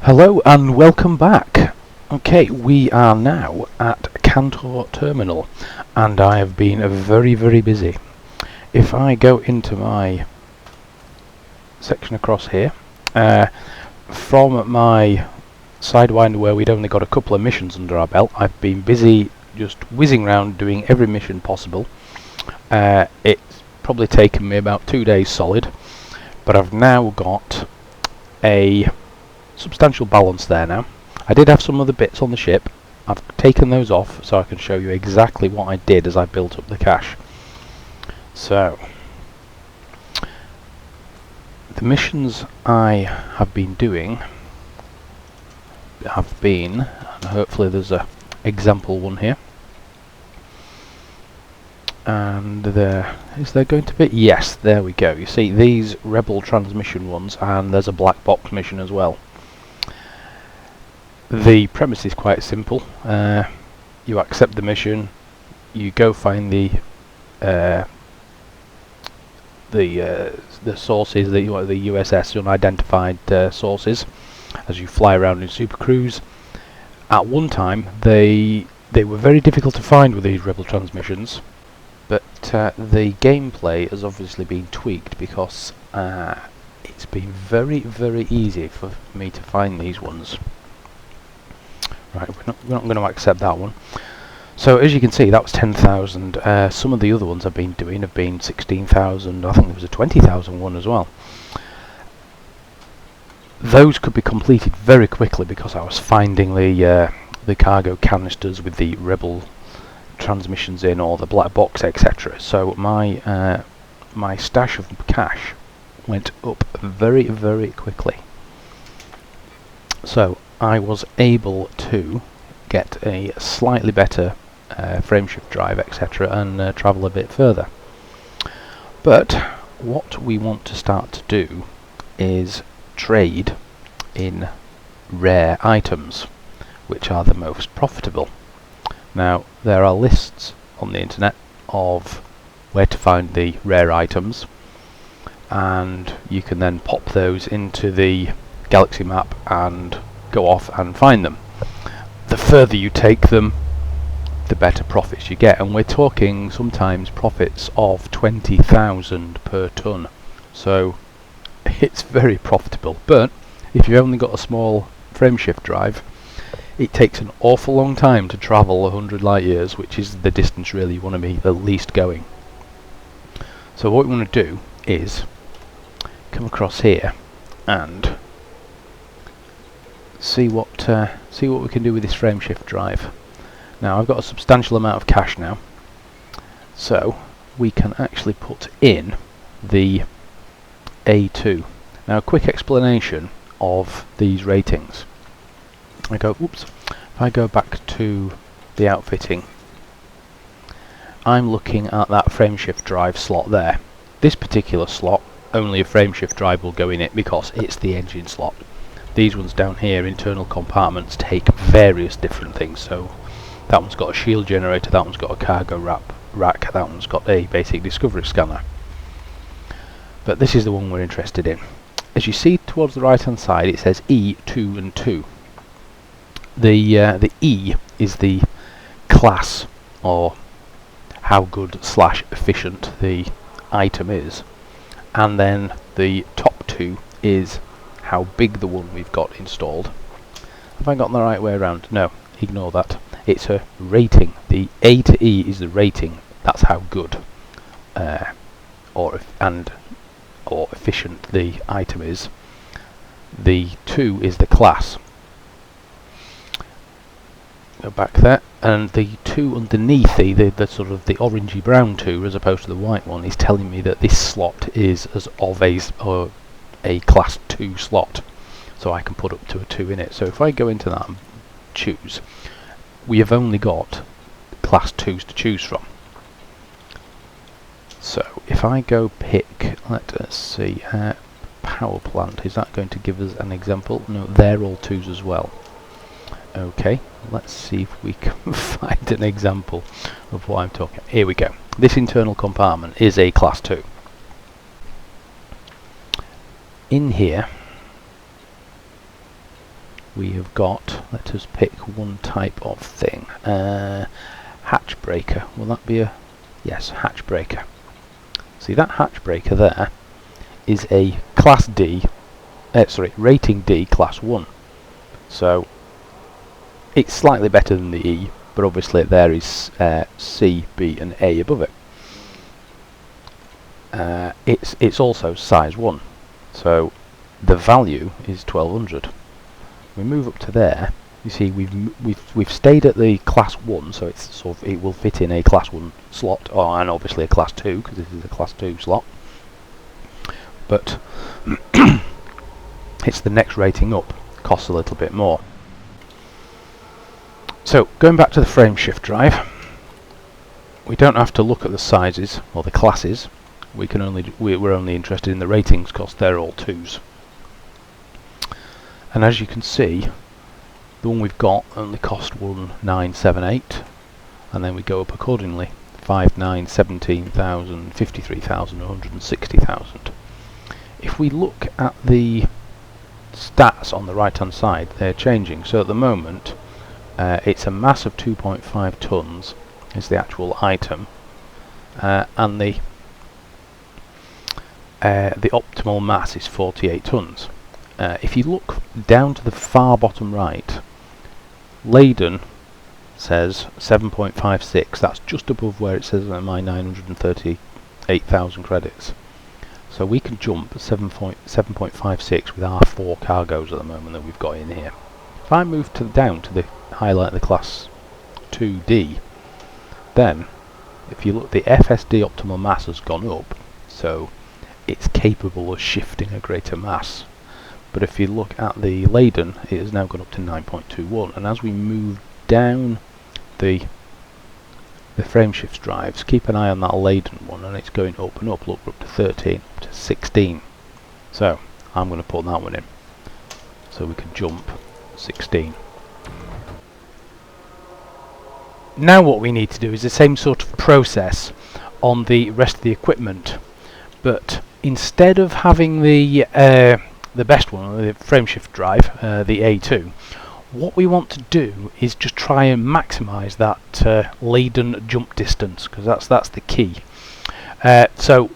Hello and welcome back. Okay, we are now at Cmdr Terminal and I have been very busy. If I go into my section across here, from my Sidewinder where we'd only got a couple of missions under our belt, I've been busy just whizzing around doing every mission possible. It's probably taken me about 2 days solid, but I've now got a substantial balance there now. I did have some other bits on the ship. I've taken those off so I can show you exactly what I did as I built up the cache. So, the missions I have been doing have been, and hopefully there's a example one here. And is there going to be? Yes, there we go. You see these rebel transmission ones, and there's a black box mission as well. The premise is quite simple. You accept the mission, you go find the sources, the USS, unidentified sources, as you fly around in Super Cruise. At one time, they were very difficult to find with these rebel transmissions, but the gameplay has obviously been tweaked because it's been very easy for me to find these ones. Right, we're not going to accept that one. So as you can see, that was 10,000. Some of the other ones I've been doing have been 16,000. I think there was a 20,000 one as well. Those could be completed very quickly because I was finding the cargo canisters with the rebel transmissions in, or the black box, etc. So my my stash of cash went up very quickly. So I was able to get a slightly better frameshift drive, etc., and travel a bit further. But what we want to start to do is trade in rare items, which are the most profitable. Now, there are lists on the internet of where to find the rare items, and you can then pop those into the galaxy map and go off and find them. The further you take them, the better profits you get, and we're talking sometimes profits of 20,000 per ton. So it's very profitable. But if you've only got a small frameshift drive, it takes an awful long time to travel 100 light years, which is the distance really you want to be at least going. So what we want to do is come across here and see what we can do with this frameshift drive. Now I've got a substantial amount of cash now, so we can actually put in the A2. Now a quick explanation of these ratings. If I go back to the outfitting, I'm looking at that frameshift drive slot there. This particular slot, only a frameshift drive will go in it because it's the engine slot. These ones down here, internal compartments, take various different things. So that one's got a shield generator, that one's got a cargo rack, that one's got a basic discovery scanner. But this is the one we're interested in. As you see towards the right hand side, it says E, 2 and 2. The E is the class, or how good / efficient the item is, and then the top 2 is how big the one we've got installed. Have I got the right way around? No, ignore that. It's a rating. The A to E is the rating. That's how good or efficient the item is. The 2 is the class. Go back there, and the 2 underneath the sort of the orangey brown 2 as opposed to the white one is telling me that this slot is as of a class 2 slot, so I can put up to a 2 in it. So if I go into that and choose, we have only got class 2s to choose from. So if I go pick, let us see, power plant, is that going to give us an example? No, they're all 2s as well. Okay, let's see if we can find an example of what I'm talking about. Here we go. This internal compartment is a class 2. In here we have got, let us pick one type of thing, hatch breaker. Will that be a, yes, hatch breaker. See, that hatch breaker there is a class D, rating D class 1. So it's slightly better than the E, but obviously there is C, B and A above it. It's also size 1, so the value is 1200. We move up to there. You see, we've stayed at the class 1, so it's sort of, it will fit in a class 1 slot, and obviously a class 2 because this is a class 2 slot. But it's the next rating up, costs a little bit more. So going back to the frameshift drive, we don't have to look at the sizes or the classes. We're only interested in the ratings because they're all 2s. And as you can see, the one we've got only cost 1978, and then we go up accordingly: 5, 9, 17,000, 53,000, 160,000. If we look at the stats on the right hand side, they're changing. So at the moment it's a mass of 2.5 tons is the actual item, and the optimal mass is 48 tons. If you look down to the far bottom right, laden says 7.56. That's just above where it says my 938,000 credits. So we can jump 7.56 with our 4 cargoes at the moment that we've got in here. If I move down to the highlight the class 2D, then if you look, the FSD optimal mass has gone up, so it's capable of shifting a greater mass. But if you look at the laden, it has now gone up to 9.21, and as we move down the frameshift drives, keep an eye on that laden one, and it's going up and up. Look, we're up to 13, up to 16. So I'm going to put that one in, so we can jump 16. Now what we need to do is the same sort of process on the rest of the equipment, but instead of having the best one, the frameshift drive, the A2, what we want to do is just try and maximise that laden jump distance, because that's the key. So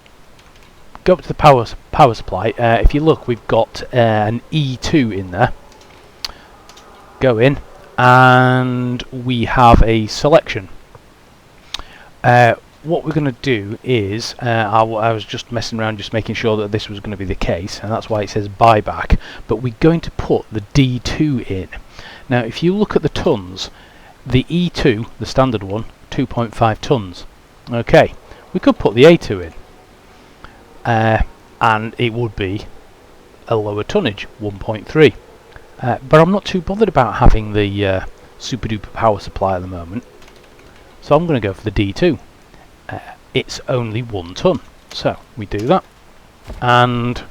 go up to the power supply. If you look, we've got an E2 in there. Go in, and we have a selection. What we're going to do is, I was just messing around, just making sure that this was going to be the case, and that's why it says buyback, but we're going to put the D2 in. Now if you look at the tons, the E2, the standard one, 2.5 tons. Okay, we could put the A2 in, and it would be a lower tonnage, 1.3. But I'm not too bothered about having the super duper power supply at the moment, so I'm going to go for the D2. It's only 1 ton, so we do that, and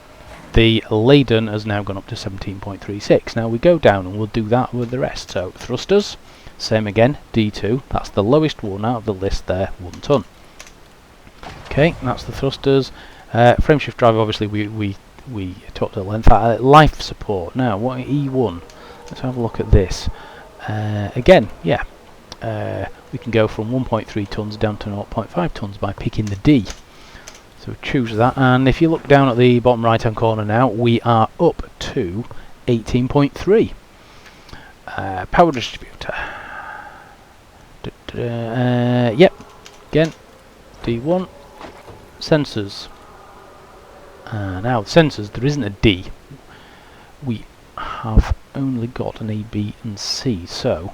the laden has now gone up to 17.36. Now we go down and we'll do that with the rest. So thrusters, same again, D2, that's the lowest one out of the list there, 1 ton. Okay, that's the thrusters. Frameshift drive, obviously we talked at length. Life support. Now what E1? Let's have a look at this. Again, yeah. We can go from 1.3 tons down to 0.5 tons by picking the D. So choose that, and if you look down at the bottom right hand corner now, we are up to 18.3. Power distributor. Yep, again, D1. Sensors. Now sensors, there isn't a D. We have only got an A, B and C, so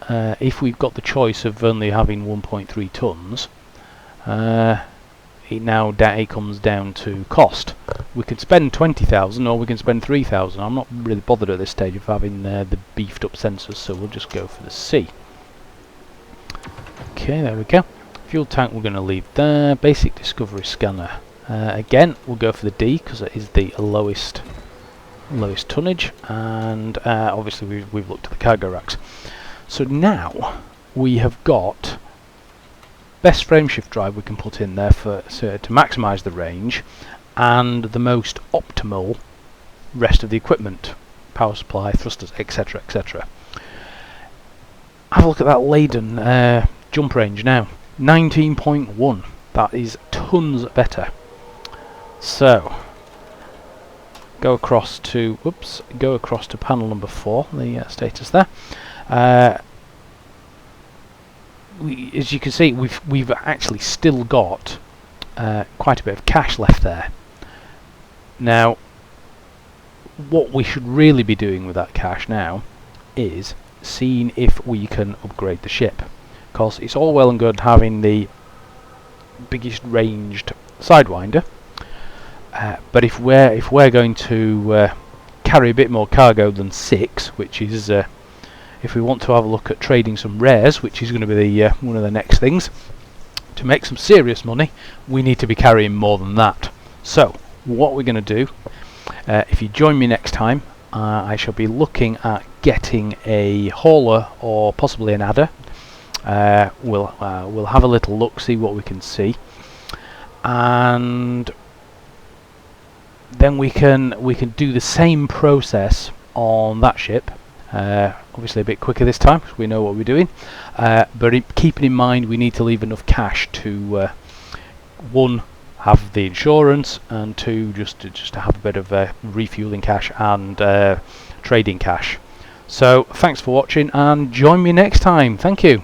if we've got the choice of only having 1.3 tons, it comes down to cost. We could spend 20,000 or we can spend 3,000. I'm not really bothered at this stage of having the beefed up sensors, so we'll just go for the C. Okay, there we go. Fuel tank we're going to leave there. Basic discovery scanner. Again, we'll go for the D because it is the lowest tonnage, and obviously we've looked at the cargo racks. So now we have got best frameshift drive we can put in there to maximise the range, and the most optimal rest of the equipment. power supply, thrusters, etc, etc. Have a look at that laden jump range now. 19.1. That is tons better. So go across to panel number 4, the status there. As you can see, we've actually still got quite a bit of cash left there. Now, what we should really be doing with that cash now is seeing if we can upgrade the ship, because it's all well and good having the biggest ranged sidewinder, but if we're going to carry a bit more cargo than 6, which is if we want to have a look at trading some rares, which is going to be the one of the next things to make some serious money, we need to be carrying more than that. So what we're going to do, if you join me next time, I shall be looking at getting a hauler or possibly an adder. We'll have a little look, see what we can see, and then we can do the same process on that ship. Obviously a bit quicker this time because we know what we're doing, but keeping in mind we need to leave enough cash to 1, have the insurance, and 2, just to have a bit of refueling cash and trading cash. So thanks for watching, and join me next time. Thank you.